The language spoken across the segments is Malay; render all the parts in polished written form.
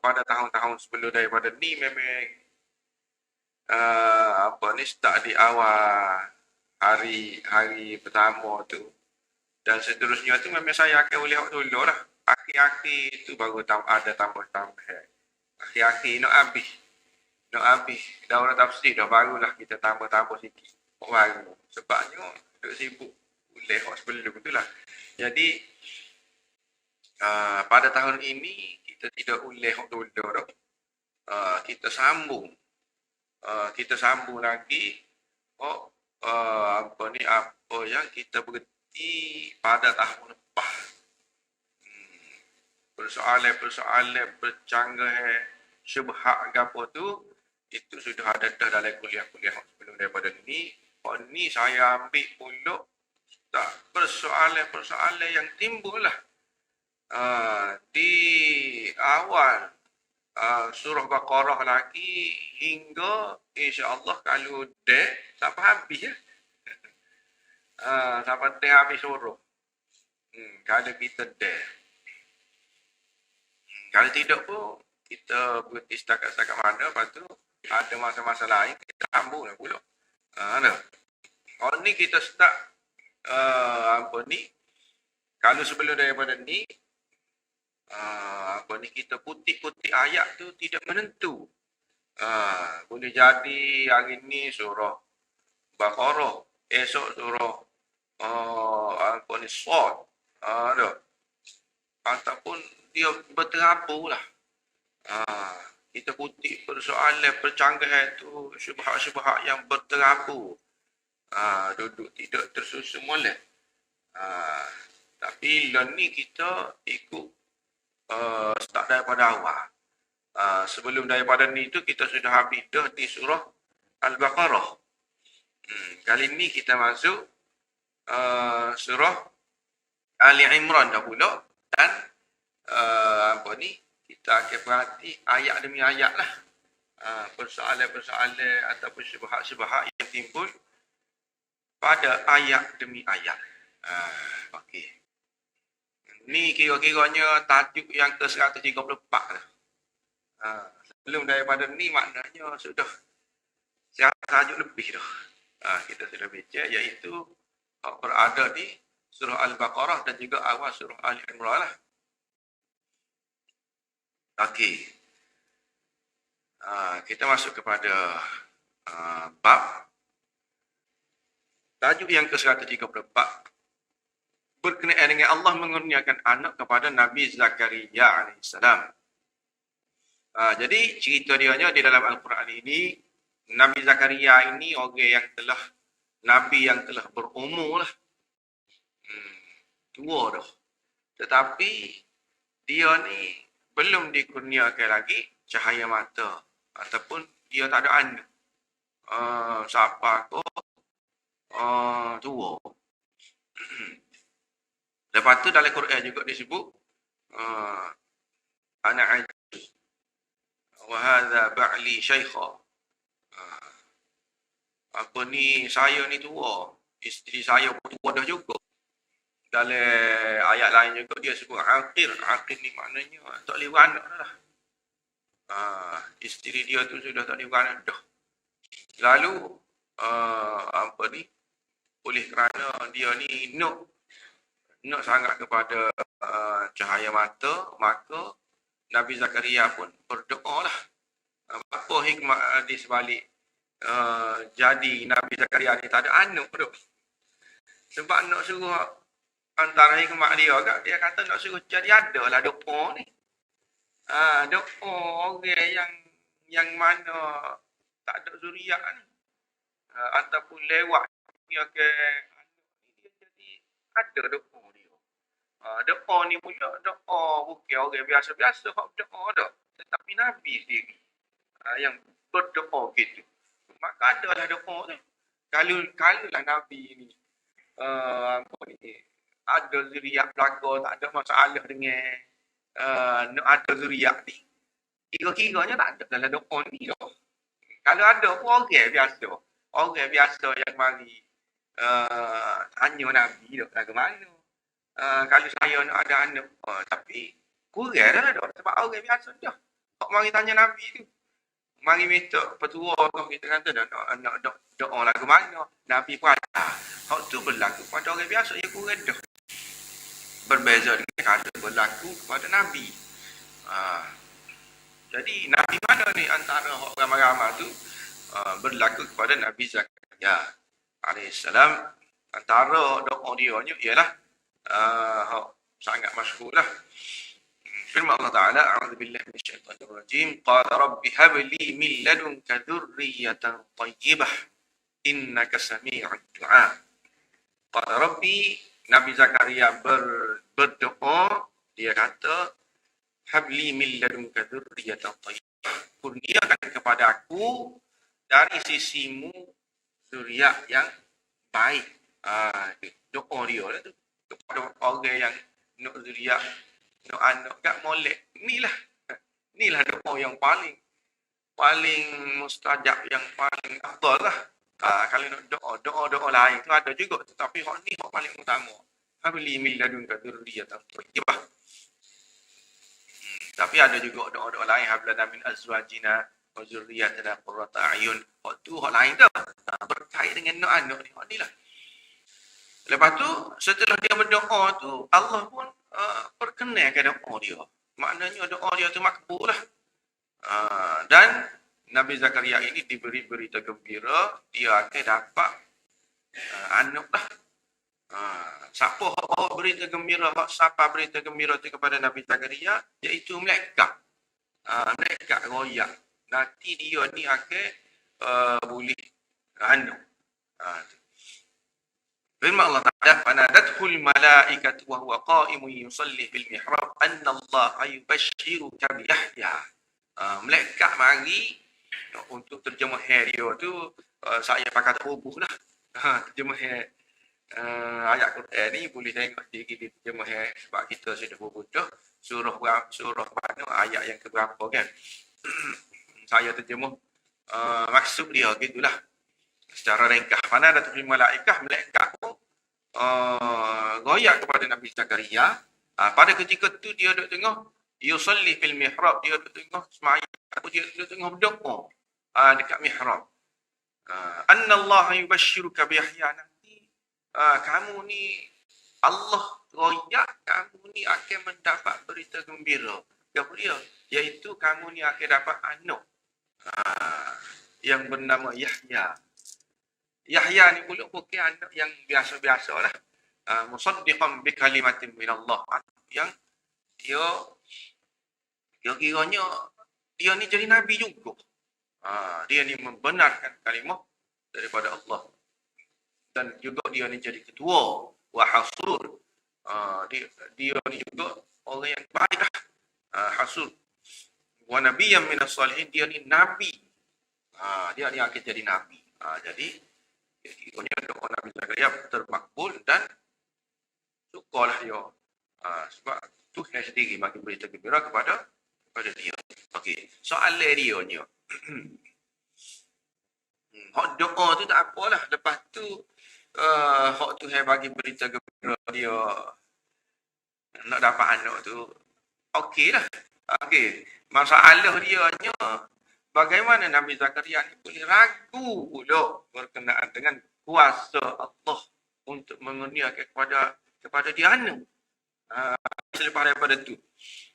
pada tahun-tahun sebelum daripada ni memang start di awal hari pertama tu dan seterusnya tu memang saya akan boleh dulu lah. Akhir-akhir tu baru ada tambah-tambah. Akhir-akhir nak habis daurah tafsir dah barulah kita tambah-tambah sikit baru sebabnya duk sibuk boleh sebelum tu lah. Jadi pada tahun ini kita tidak boleh dulu dah. Kita sambung lagi apa yang kita berhenti pada tahun lepas. Persoalan bercanggah syubhat apa tu itu sudah ada dah dalam kuliah-kuliah sebelum daripada ni. Ni saya ambil pula persoalan yang timbul lah di awal surah Baqarah lagi hingga insya-Allah kalau sampai habis ya. Sampai habis surah. Kalau kita kalau tidak pun kita berhenti setakat mana, lepas tu ada masa-masa lain kita sambung lah pula. Ni kita start kalau sebelum daripada ni kita putih-putih ayat tu tidak menentu. Boleh jadi hari ni surah Baqarah, esok surah Shad. Ataupun dia berterabur lah. Kita kutip persoalan percanggahan tu, syubhat-syubhat yang berterabur. Duduk tidak tersusun molek. Tapi ni kita ikut start daripada awal. Sebelum daripada ni tu kita sudah habis dah di surah Al-Baqarah. Kali ni kita masuk surah Ali Imran dah pula dan kita akan perhati ayat demi ayat lah. Persoalan-persoalan ataupun syubhat-syubhat yang timbul pada ayat demi ayat. Okey. Ni kira-kiranya tajuk yang ke-134 lah. Sebelum daripada ni maknanya sudah tajuk lebih dah. Kita sudah baca iaitu berada di surah Al-Baqarah dan juga awal surah Ali Imran lah. Okey. Kita masuk kepada bab tajuk yang ke-134 berkenaan dengan Allah mengurniakan anak kepada Nabi Zakaria AS. Jadi cerita dianya di dalam Al-Quran ini, Nabi Zakaria ini Nabi yang telah berumur lah. Tua dah. Tetapi dia ni belum dikurniakan lagi cahaya mata. Ataupun dia tak ada anak. Siapa kok tua. Lepas tu dalam Quran juga disebut anak ajuz. Wa hadza ba'li syaikha. Saya ni tua. Isteri saya pun tua dah juga. Dalam ayat lain juga dia sebut aqir. Aqir ni maknanya tak boleh beranak dah. Isteri dia tu sudah tak boleh beranak dah. Lalu oleh kerana dia ni nak sangat kepada cahaya mata, maka Nabi Zakaria pun berdoa lah. Apa hikmah di sebalik jadi Nabi Zakaria ni tak ada anak tu. Sebab nak suruh antara hikmah dia agak, dia kata nak suruh jadi ada lah doa ni. Doa orang yang mana tak ada zuriat ni. Ataupun lewat dia ke dia jadi ada doa dia. Doa ni pula doa bukan orang biasa-biasa hak doa dah. Tetapi Nabi sendiri yang berdoa gitu. Maka adalah doa tu. Kalau lah Nabi ni ada zuriat belaka, tak ada masalah dengan ada zuriat ni. Kira-kiranya tak ada dalam doa ni dah. Kalau ada pun orang biasa. Orang biasa yang mari tanya Nabi dah lagu mana. Kalau saya nak ada anak, tapi kurang dah sebab orang biasa dah. Hok mari tanya Nabi tu. Mari minta petua kau kita kata nak doa lagu mana. Nabi pun ada. Hok tu berlaku pada orang biasa yang kurang dah. Berbeza dengan kata berlaku kepada Nabi. Jadi Nabi mana ni antara hok ramai-ramai tu berlaku kepada Nabi Zakaria alaihissalam. Antara doa dia ni ialah sangat masyhur lah. Firman Allah Ta'ala, a'udzubillahi minasyaitonir rajim, qala rabbi hab li min ladunka dzurriyyatan thayyibah innaka sami'ud du'a. Qala rabbi, Nabi Zakaria berdoa, dia kata hab li min ladunka dzurriyyatan thayyibah. Kurniakan kepada aku dari sisimu zuriat yang baik. Doa dia lah tu kepada orang yang nak zuriat, nak anak kat molek. Inilah doa yang paling mustajab, yang paling afdal lah. Kalau nak doa lain tu ada juga, tetapi hak ni hak paling utama. Habli min ladunka dzurriyyatan thayyibah. Tapi ada juga doa lain, hablana min azwajina wa dzurriyyatina qurrata a'yun. Hak tu hak lain dah. Berkait dengan anak ni. Hak ni lah. Lepas tu, setelah dia berdoa tu, Allah pun perkenalkan doa dia. Maknanya doa dia tu makbul lah. Dan Nabi Zakaria ini diberi berita gembira, dia akan dapat anak lah. Siapa bawa berita gembira, siapa berita gembira tu kepada Nabi Zakaria, iaitu malaikat. Malaikat royak. Nanti dia ni akan boleh anak. Firman Allah Ta'ala, fanadathul malaikatu wa huwa qa'imun yusalli fil mihrab anna Allah yubashshiruka bi Yahya. Malaikat mari untuk terjemah dia tu, saya pakai terbubuh lah. Terjemah ayat Quran ni boleh tengok di terjemah sebab kita sudah berbutuh surah mana ayat yang keberapa kan. Saya terjemah maksud dia gitulah. Secara ringkas, mana ada tulis malaikat pun goyak kepada Nabi Zakaria. Pada ketika tu dia duduk tengah yusalli fil mihrab, dia duduk tengah sembahyang, dia duduk tengah berdoa dekat mihrab. Anna Allah yubashshiruka bi Yahya, nanti kamu ni Allah goyak kamu ni akan mendapat berita gembira. Apa dia? Iaitu kamu ni akan dapat anak yang bernama Yahya. Yahya ni pula bukan anak yang biasa-biasa lah. Musaddiqan bi kalimatin min Allah. Yang dia kiranya dia ni jadi Nabi juga. Dia ni membenarkan kalimah daripada Allah. Dan juga dia ni jadi ketua wa hasur. Dia ni juga orang yang baik lah. Hasur. Wa nabiyyan minas salihin, dia ni Nabi. Dia ni akan jadi Nabi. Jadi kiranya doa Nabi Zakaria termakbul dan syukurlah dia. Sebab Tuhan sendiri bagi berita gembira kepada dia. Okey, soalan dia ni. Hak doa tu tak apalah. Lepas tu hak Tuhan bagi berita gembira dia nak dapat anak tu, okeylah. Okey, masalah dia ni bagaimana Nabi Zakaria ni boleh ragu pula berkenaan dengan kuasa Allah untuk mengurniakan kepada dia anak. Selepas daripada tu,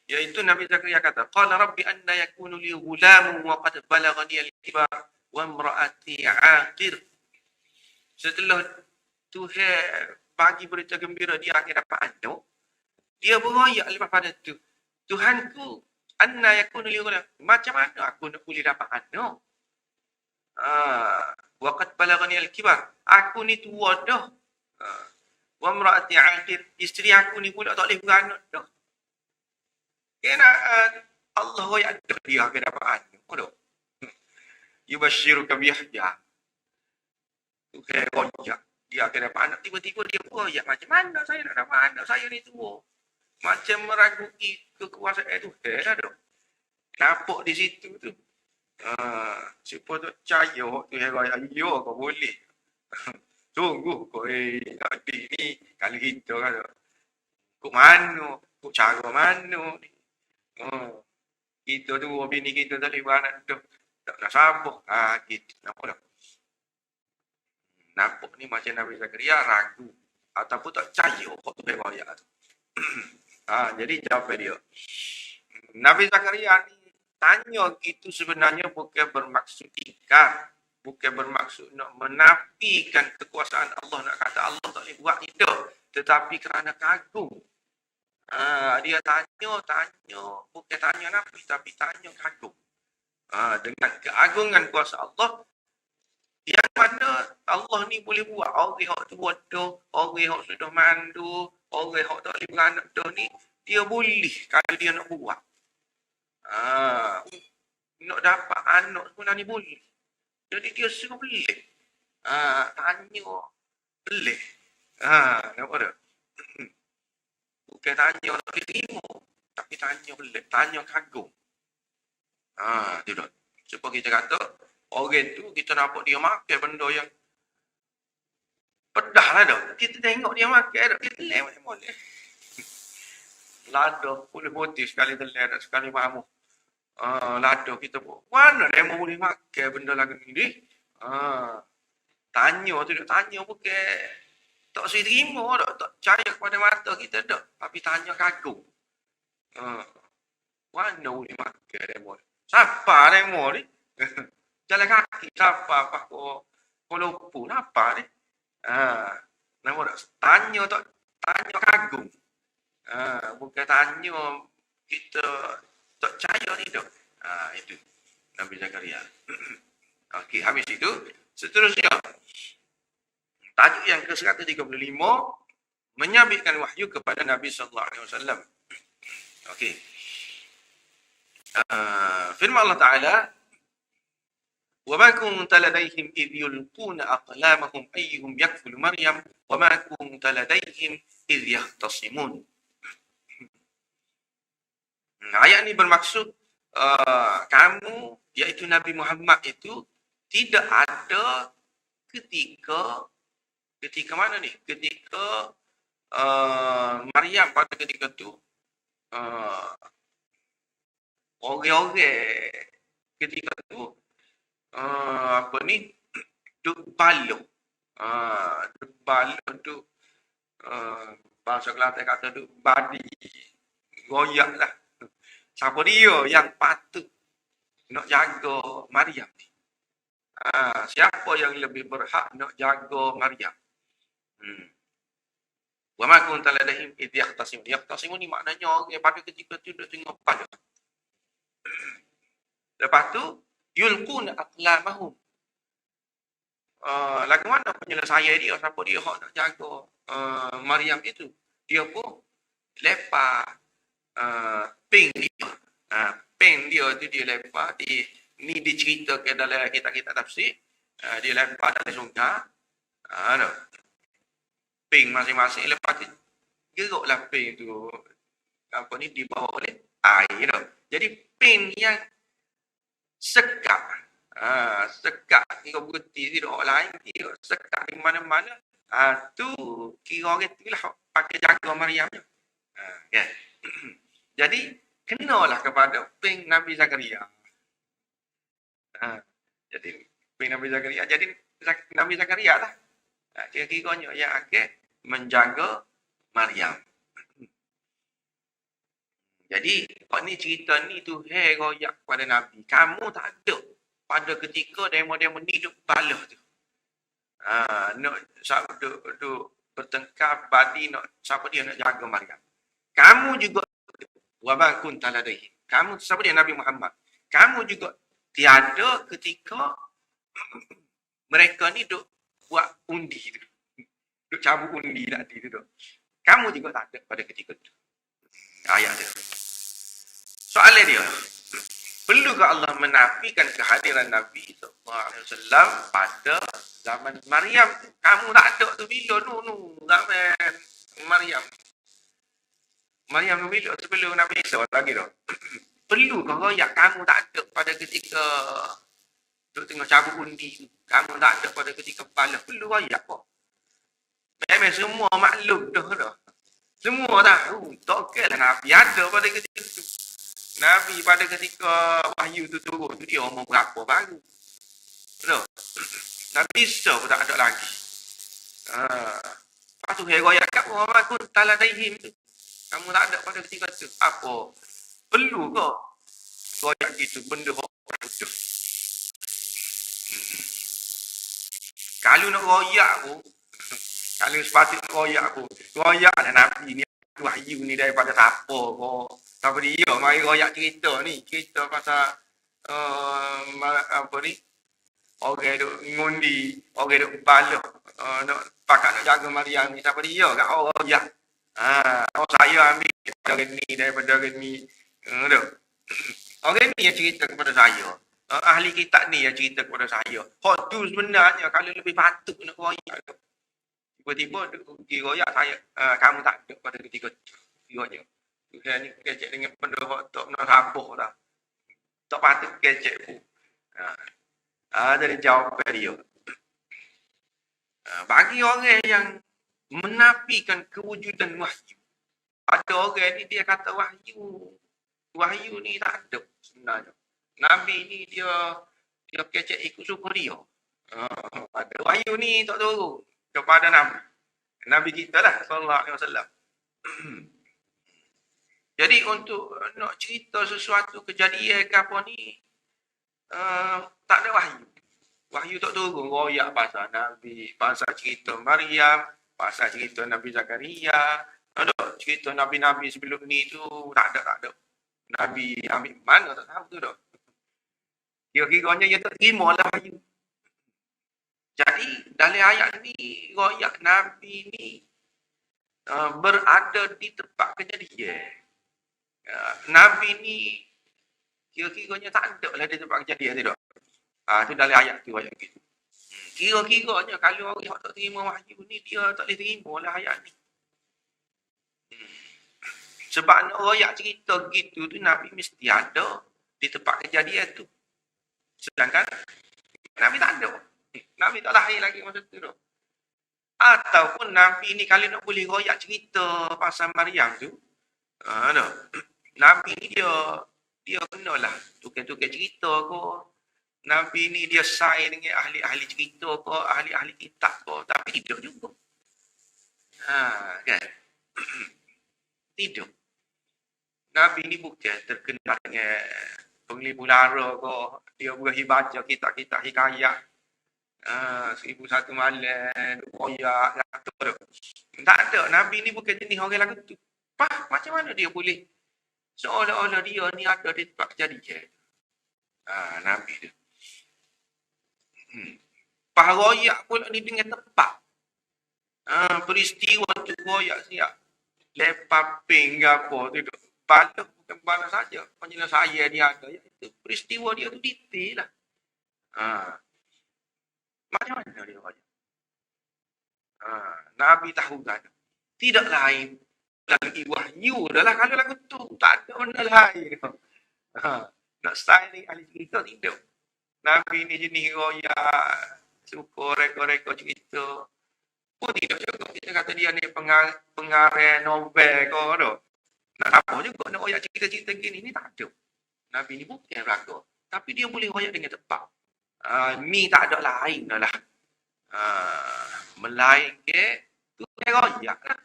iaitu Nabi Zakaria kata, qala rabbi anna yakunu li ghulamun wa qad balaghani al-kibar wa imra'ati 'aqir. Setelah Tuhan bagi berita gembira dia akan dapat anak, dia beroyak lepas pada tu, Tuhanku, anna yakunu li ghulam, macam mana aku nak boleh dapat anak? Waqad balaghani al-kibar, aku ni tua dah. Wa imraati 'aqir, isteri aku ni pula tak boleh beranak dah. Kena Allah royak dah dia akan dapat anak dah. Yubashshiruka bi Yahya. Tuhan royak dia akan dapat anak, tiba-tiba dia royak, macam mana saya nak dapat anak, saya ni tua. Macam meragui kekuasaan Tuhan dah dok. Nampak di situ tu. Siapa tu percaya Tuhan raya, ya kau boleh. Sungguh kau tadi ni kalau kita kan kok mana, kok cara mana ni. Kita tu, bini kita tak boleh beranak tu. Tak nak sabar. Gitu. Nampak tak? Nampak ni macam Nabi Zakaria ragu. Ataupun tak percaya kok tu ayat tu. Jadi jawab dia. Nabi Zakaria ni tanya gitu sebenarnya bukan bermaksud ingkar. Bukan bermaksud nak menafikan kekuasaan Allah. Nak kata Allah tak boleh buat itu. Tetapi kerana kagum. Dia tanya. Bukan tanya Nabi tapi tanya kagum. Dengan keagungan kuasa Allah. Yang mana Allah ni boleh buat. Orang yang tu bodoh. Orang yang sudah mandu. Orang yang tak boleh beranak tu ni. Dia boleh kalau dia nak buat. Nak dapat anak sebenarnya boleh. Jadi dia suruh boleh. Tanya boleh. Nampak tak? Bukan tanya tak boleh terima. Tapi tanya boleh. Tanya kagum. Tu dah. Sebab kita kata, orang tu kita nampak dia makan benda yang pedah lah dah. Kita tengok dia makan dah. Kita lem boleh. Lada boleh putih sekali telur sekali mamuk. Lada kita buat. Mana dia boleh makan benda lagi ni? Tanya tu dia tanya bukan tak saya terima tak percaya kepada mata kita tak. Tapi tanya kagum. Mana boleh makan demo? Siapa demo ni? Jalan kaki siapa apa kau lupa apa ni? Nama tak tanya tak tanya kagum. Bukan tanya kita tak percaya ni tak. Itu Nabi Zakaria. Okey, habis itu seterusnya tajuk yang ke-135 menyabitkan wahyu kepada Nabi sallallahu alaihi wasallam. Okey. Firman Allah Taala, "Wa ma kunta ladaihim idh yulquna aqlamahum ayyuhum yakfulu Maryam wa ma kunta ladaihim idh yahtasimun." Ayat ini bermaksud kamu iaitu Nabi Muhammad itu tidak ada ketika mana ni? Ketika Maryam pada ketika tu orang-orang ketika tu apa ni? Duk balok. Duk balok duk bahasa Kelantan kata duk badi. Goyak lah. Siapa dia yang patut nak jaga Maryam ni? Siapa yang lebih berhak nak jaga Maryam? Wa ma kunta ladaihim idh yahtasimun. Yahtasimun ni maknanya orang pada ketika tu duk tengok pada. Lepas tu yulquna aqlamahum. Lagu mana penyelesaian dia? Siapa dia hak nak jaga Maryam itu? Dia pun lepas ping dia. Ping dia tu dia lepas ni diceritakan dalam kitab-kitab tafsir. Dia lepas dalam sungai. Ping masing-masing lepas tu geruklah ping tu apa ni dibawa oleh air tu. Jadi ping yang sekat sekat kira berhenti tidak orang lain dia sekat di mana-mana tu kira orang tu lah pakai jaga Maryam tu. Ya. Jadi kenalah kepada ping Nabi Zakaria. Jadi ping Nabi Zakaria jadi Nabi Zakaria lah. Kira-kiranya yang akan menjaga Maryam. Jadi, kau ni cerita ni tu royak kepada Nabi. Kamu tak ada pada ketika demo-demo ni duk balah tu. Nak duk bertengkar badi nak siapa dia nak jaga Maryam. Kamu juga wa ma kunta ladaihi. Kamu siapa dia Nabi Muhammad. Kamu juga tiada ketika mereka ni duk buat undi tu. Duk cabut undi tadi tu. Kamu juga tak ada pada ketika itu. Ayat dia. Soalan dia. Perlukah Allah menafikan kehadiran Nabi SAW pada zaman Maryam? Kamu tak ada tu bila zaman Maryam. Maryam tu bila sebelum Nabi Isa lagi tu. Perlukah royak kamu tak ada pada ketika duk tengah cabut undi tu. Kamu tak ada pada ketika balas. Perlu royak kok. Memang semua maklum dah. Semua tahu. Tak kira Nabi ada pada ketika itu. Nabi pada ketika wahyu tu turun tu dia umur berapa baru. Betul? Nabi Isa pun tak ada lagi. Lepas tu hero kat Muhammad kun taladaihim tu. Kamu tak ada pada ketika tu. Apa? Perlu ke? Royak gitu benda hok betul. Kalau nak royak pun kalau sepatutnya royak pun royak lah Nabi ni wahyu ni daripada siapa kok. Siapa dia mari royak cerita ni. Cerita pasal apa ni? Orang duk ngundi, orang duk bala, nak pakat nak jaga Maryam ni siapa dia kat orang royak. Saya ambil daripada ni. Tu. Orang ni yang cerita kepada saya. Ahli kitab ni yang cerita kepada saya. Hak tu sebenarnya kalau lebih patut nak royak. Tiba-tiba pergi royak saya. Kamu tak ada pada ketika tu. Kiranya. Dia ni kecek dengan benda hak tak nak rapuh dah. Tak patut kecek pun. Jadi jawapan dia. Bagi orang yang menafikan kewujudan wahyu. Ada orang ni dia kata wahyu ni tak ada sebenarnya. Nabi ni dia kecek ikut suka dia. Ada wahyu ni tak turun kepada Nabi. Nabi kita lah sallallahu alaihi wasallam. Jadi untuk nak cerita sesuatu kejadian ke apa ni tak ada wahyu. Wahyu tak turun royak pasal Nabi, pasal cerita Maryam, pasal cerita Nabi Zakaria. Ada cerita Nabi-Nabi sebelum ni tu tak ada. Nabi ambil mana tak tahu tu dah. Kira-kiranya dia tak terima lah wahyu. Jadi dalam ayat ni royak Nabi ni berada di tempat kejadian. Nabi ni kira-kiranya tak ada lah di tempat kejadian tu dah. Itu dalam ayat tu ayat gitu. Kira-kiranya kalau orang tak terima wahyu ni dia tak boleh terima lah ayat ni. Sebab nak royak cerita gitu tu Nabi mesti ada di tempat kejadian tu. Sedangkan Nabi tak ada. Nabi tak lahir lagi masa tu tu. Ataupun Nabi ni kalau nak boleh royak cerita pasal Maryam tu, Nabi ni dia kenalah tukar-tukar cerita ko. Nabi ni dia sai dengan ahli-ahli cerita ko, ahli-ahli kitab ko, tapi tidak juga. Kan? Tidak. Nabi ni bukan terkenal dengan penglipu lara ko, dia boleh baca kitab-kitab hikayat. 1001 malam, royak, kata tu. Tak ada. Nabi ni bukan jenis orang lagu tu. Macam mana dia boleh seolah-olah dia ni ada di tempat kejadian. Nabi tu. Royak pula ni dengan tepat. Peristiwa tu royak siap. Lepas ping ke apa tu. Balas bukan balas saja. Penyelesaian dia ada. Itu peristiwa dia tu detail lah. Macam mana dia royak? Nabi tahu kan. Tidak lain. Lagi wahyu adalah kalau lagu tu. Tak ada benda lain. Nak styling ahli cerita tidak. Nabi ni jenis royak. Suka rekod-rekod cerita. Pun tidak juga. Kita kata dia ni pengarah novel kau tu. Nak apa juga nak royak cerita-cerita gini. Ni tak ada. Nabi ni bukan belakang. Tapi dia boleh royak dengan tepat. Ni tak ada lain lah. Melainkan tu royak lah.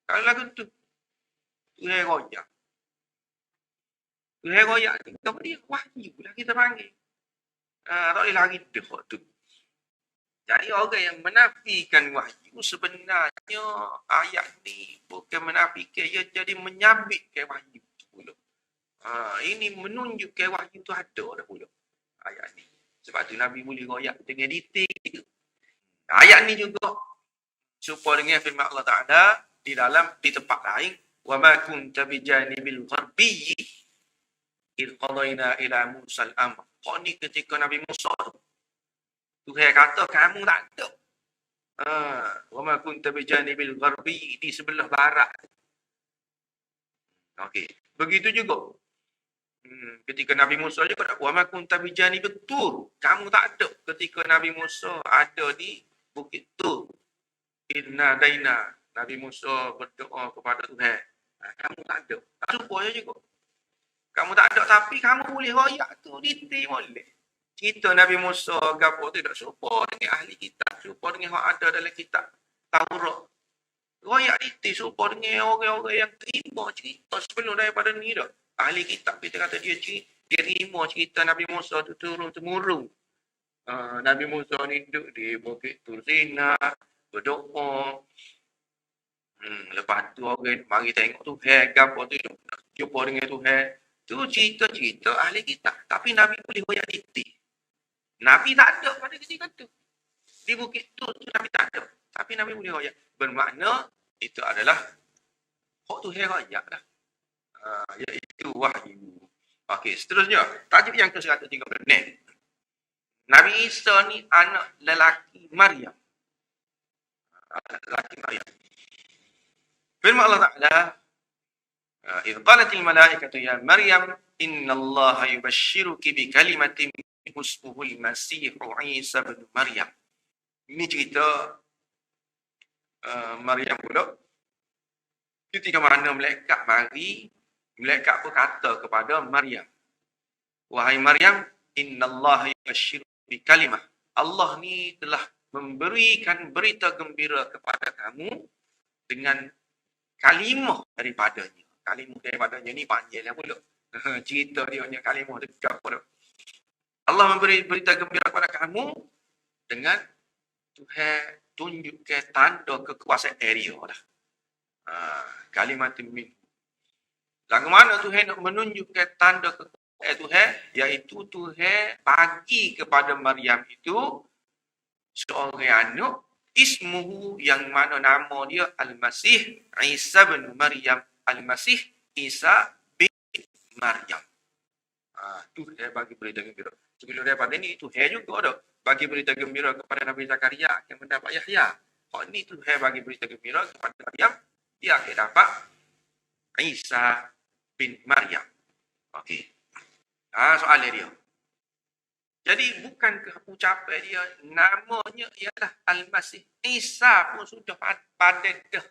Kalau lagu tu. Tu royak. Tu royak ni. Kenapa dia wahyu lah kita panggil. Tak boleh lari dehok tu. Jadi orang yang menafikan wahyu sebenarnya ayat ni bukan menafikan, ia jadi menyabitkan wahyu tu pula. Ini menunjukkan wahyu tu ada dah pula. Ayat ni. Sebab tu Nabi boleh royak dengan detail. Ayat ni juga supaya dengan firman Allah Ta'ala di tempat lain. وَمَا كُنْتَ بِجَانِبِ الْغَرْبِيِّ إِذْ قَضَيْنَا إِلَى مُوسَى الْأَمْرَ. Kau ni ketika Nabi Musa tu. Tuhan kata kamu tak ada. وَمَا كُنْتَ بِجَانِبِ الْغَرْبِيِّ di sebelah barat. Okey. Begitu juga. Ketika Nabi Musa juga وَمَا كُنْتَ بِجَانِبِ الطُّورِ. Kamu tak ada ketika Nabi Musa ada di Bukit Tur. Inna daina. Nabi Musa berdoa kepada Tuhan. Kamu tak ada. Tak supaya juga. Kamu tak ada tapi kamu boleh royak tu, detail boleh. Cerita Nabi Musa gapo tu tak serupa dengan ahli kitab, serupa dengan yang ada dalam kitab Taurat. Royak detail serupa dengan orang-orang yang terima cerita sebelum daripada ni dah. Ahli kitab kita kata dia terima cerita Nabi Musa tu turun-temurun. Nabi Musa ni duduk di Bukit Tursina, berdoa. Lepas tu orang mari tengok Tuhan, gapo tu jumpa dengan Tuhan. Tu cerita-cerita ahli kitab. Tapi Nabi boleh royak detail. Nabi tak ada pada ketika tu. Di bukit tu Nabi tak ada. Tapi Nabi boleh royak. Bermakna itu adalah hak Tuhan royak lah. Iaitu wahyu. Okey, seterusnya. Tajuk yang ke-136. Nabi Isa ni anak lelaki Maryam. Anak lelaki Maryam. Firman Allah Ta'ala, إذ قالت الملائكة يا مريم إن الله يبشرك بكلمة اسمه المسيح عيسى بن مريم. Ini cerita Maryam pula. Ketika mana malaikat mari, malaikat pun kata kepada Maryam, wahai Maryam, innallaha yubashshiruki bi kalimah. Allah ni telah memberikan berita gembira kepada kamu dengan kalimah daripadanya. Kalimah daripadanya ni panjanglah pula. Cerita dia punya kalimah tu apa. Allah memberi berita gembira kepada kamu dengan Tuhan tunjukkan tanda kekuasaan dia lah. Kalimat min. Lagu mana Tuhan nak menunjukkan tanda kekuasaan Tuhan, iaitu Tuhan bagi kepada Maryam itu seorang anak ismuhu yang mana nama dia Al-Masih Isa bin Maryam. Al-Masih Isa bin Maryam. Tuhan bagi berita gembira. Sebelum daripada ni Tuhan juga ada bagi berita gembira kepada Nabi Zakaria yang mendapat Yahya. Hak ni Tuhan bagi berita gembira kepada Maryam, dia akan dapat Isa bin Maryam. Okey. Soalan dia. Jadi bukankah ucapan dia namanya ialah Al-Masih Isa pun sudah padat dah.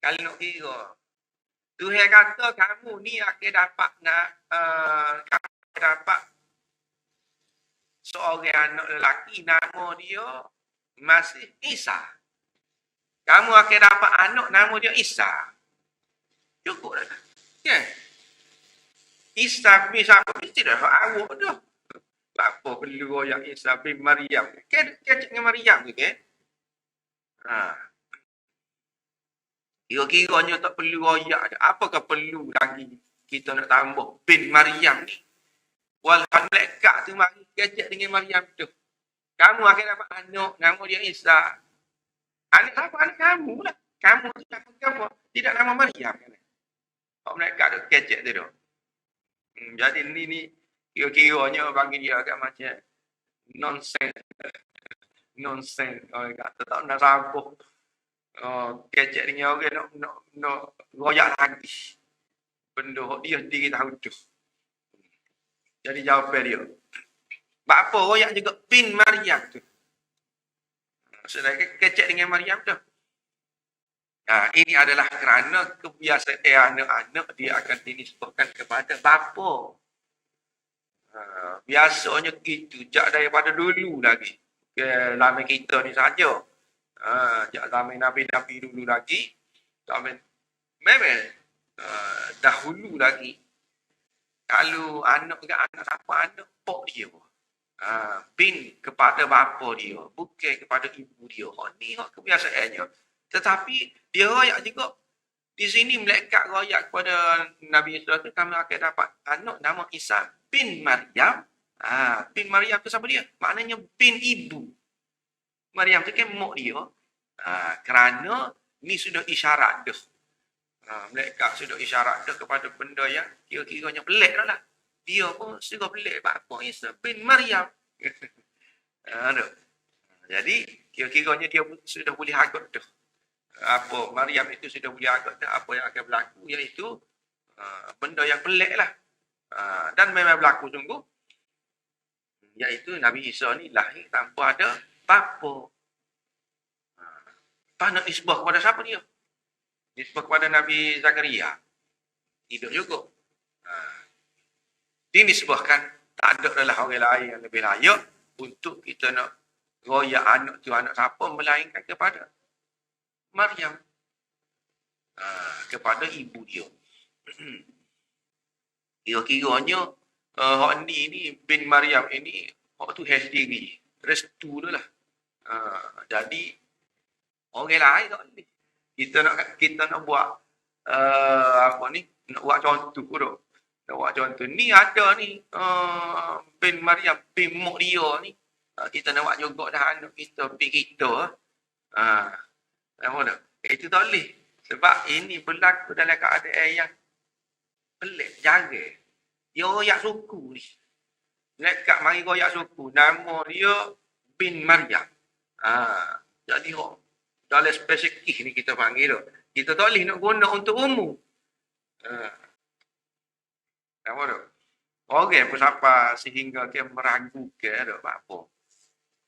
Kalau nak kira, Tuhan kata kamu ni akan dapat kamu dapat seorang anak lelaki nama dia Masih Isa. Kamu akan dapat anak nama dia Isa. Cukup dah. Ya. Isa bin siapa mesti dah awak dah. Apa perlu royak Isa bin Maryam? Kecik dengan Maryam ke? Kira-kiranya tak perlu royak. Apakah perlu lagi kita nak tambah bin Maryam ni? Walaupun malaikat tu mari kecik dengan Maryam tu. Kamu akan dapat anak nama dia Isa. Anak siapa? Anak kamu lah. Kamu tu nama kamu. Tidak nama Maryam kan? Kalau malaikat tu kecik tu tu. Jadi ni kira-kiranya bagi dia agak macam nonsense. Nonsense. Orang kata tak nak sabar. Kecek dengan orang nak royak lagi. Benda dia sendiri tahu tu. Jadi jawapan dia. Apa royak juga bin Maryam tu. Sedangkan kecek dengan Maryam tu. Ini adalah kerana kebiasaan anak-anak dia akan dinisbahkan kepada bapa. Biasanya gitu. Jak daripada dulu lagi. Lama kita ni saja. Zaman Nabi-Nabi dulu lagi, zaman memang dahulu lagi, kalau anak siapa anak pok dia, bin kepada bapa dia, bukan kepada ibu dia. Ni kebiasaannya. Tetapi dia royak juga di sini malaikat royak kepada Nabi Isa tu, kami akan dapat anak nama Isa bin Maryam. Bin Maryam tu siapa dia? Maknanya bin ibu. Maryam tu kan mak dia. Kerana ni sudah isyarat dah. Malaikat sudah isyarat dah kepada benda yang kira-kiranya pelik dah lah. Dia pun sudah pelik. Bapa Isa bin Maryam. Jadi kira-kiranya dia sudah boleh agak dah. Apa Maryam itu sudah boleh agak dah. Apa yang akan berlaku iaitu benda yang pelik lah. Dan memang berlaku sungguh. Iaitu Nabi Isa ni lahir tanpa ada bapa. Nak nisbah kepada siapa dia? Nisbah kepada Nabi Zakaria. Tidak juga. Ini disebabkan tak ada adalah orang lain yang lebih layak untuk kita nak royak anak tu anak siapa melainkan kepada Maryam, kepada ibu dia. Kira-kiranya hak ni bin Maryam ini hak tu has diri, restu tu lah. Jadi orang lain tak boleh. Kita nak buat apa ni? Nak buat contoh tu. Nak buat contoh ni ada ni bin Maryam, bin mak dia ni. Kita nak buat juga dah anak kita, bin kita. Apa dah? Itu tak boleh. Sebab ini berlaku dalam keadaan yang pelik, jaga. Dia royak suku ni. Dekat mari royak suku. Nama dia bin Maryam. Jadi dalam spesifik ni kita panggil tu. Kita tak boleh nak guna untuk umum. Apa tu? Orang pun siapa sehingga dia meragukan tu apa.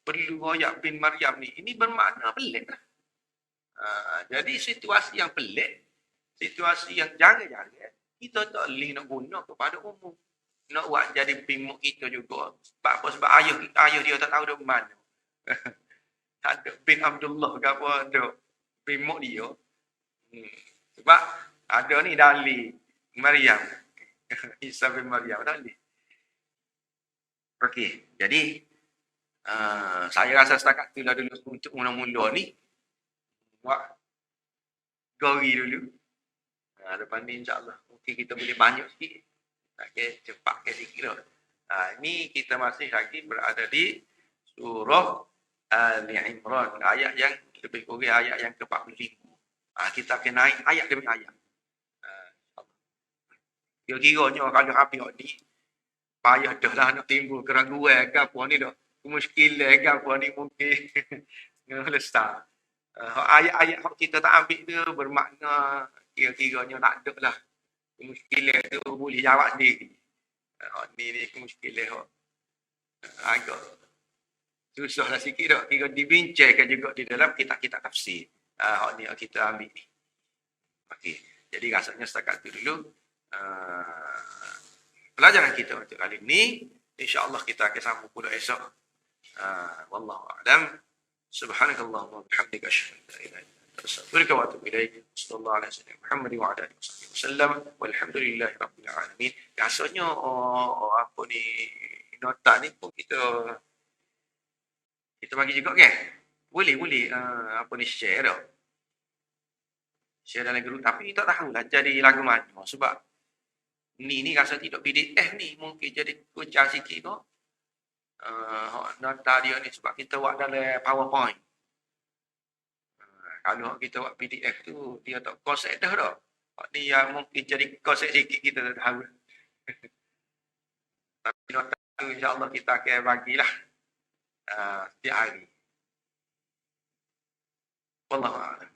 Perlu royak bin Maryam ni. Ini bermakna pelik lah. Jadi situasi yang pelik, situasi yang jaga-jaga, kita tak boleh nak guna kepada umum. Nak buat jadi pimuk kita juga. Sebab apa? Sebab ayah dia tak tahu dari mana. Ada bin Abdullah ke apa ada pimuk dia. Sebab ada ni dalil Maryam. Isa bin Maryam dalil. Okey, jadi saya rasa setakat tu lah dulu untuk mula-mula ni. Buat gori dulu. Lepas ni insyaAllah mungkin kita boleh banyak sikit. Okay, cepat sikit lah. Ini kita masih lagi berada di surah Al-Imran. Ayat yang lebih kurang ayat yang ke-45. Kita akan naik ayat demi ayat. Kira-kiranya kalau habis ni, payah dah lah nak timbul keraguan ke apa ni dah. Kemuskilan ke apa ni mungkin. Lestar. Ayat-ayat yang kita tak ambil tu bermakna kira-kiranya tak ada lah. Kemuskilan tu boleh jawab sendiri. Ni kemuskilan agak susah lah sikit tak. Kira dibincangkan juga di dalam kitab-kitab tafsir. Ni kita ambil ni. Okey. Jadi rasanya setakat tu dulu. Pelajaran kita untuk kali ni. InsyaAllah kita akan sambung pula esok. Wallahu a'lam. Subhanakallahumma wa bihamdika asyhadu an la ilaha illa anta astaghfiruka wa atubu ilaik. Sallallahu alaihi wasallam Muhammad wa ala alihi wasallam. Walhamdulillahi rabbil alamin. Rasanya apa ni nota ni pun kita bagi juga kan? Boleh apa ni share dah. Share dalam grup tapi tak tahulah jadi lagu mana sebab ni rasa tidak PDF ni mungkin jadi kucang sikit tu. Nota dia ni sebab kita buat dalam PowerPoint. Kalau kita buat PDF tu dia tak konsep dah dah. Ni yang mungkin jadi konsep sikit kita tak tahu. Tapi nota tu insya-Allah kita akan bagilah setiap hari. Wallahu a'lam.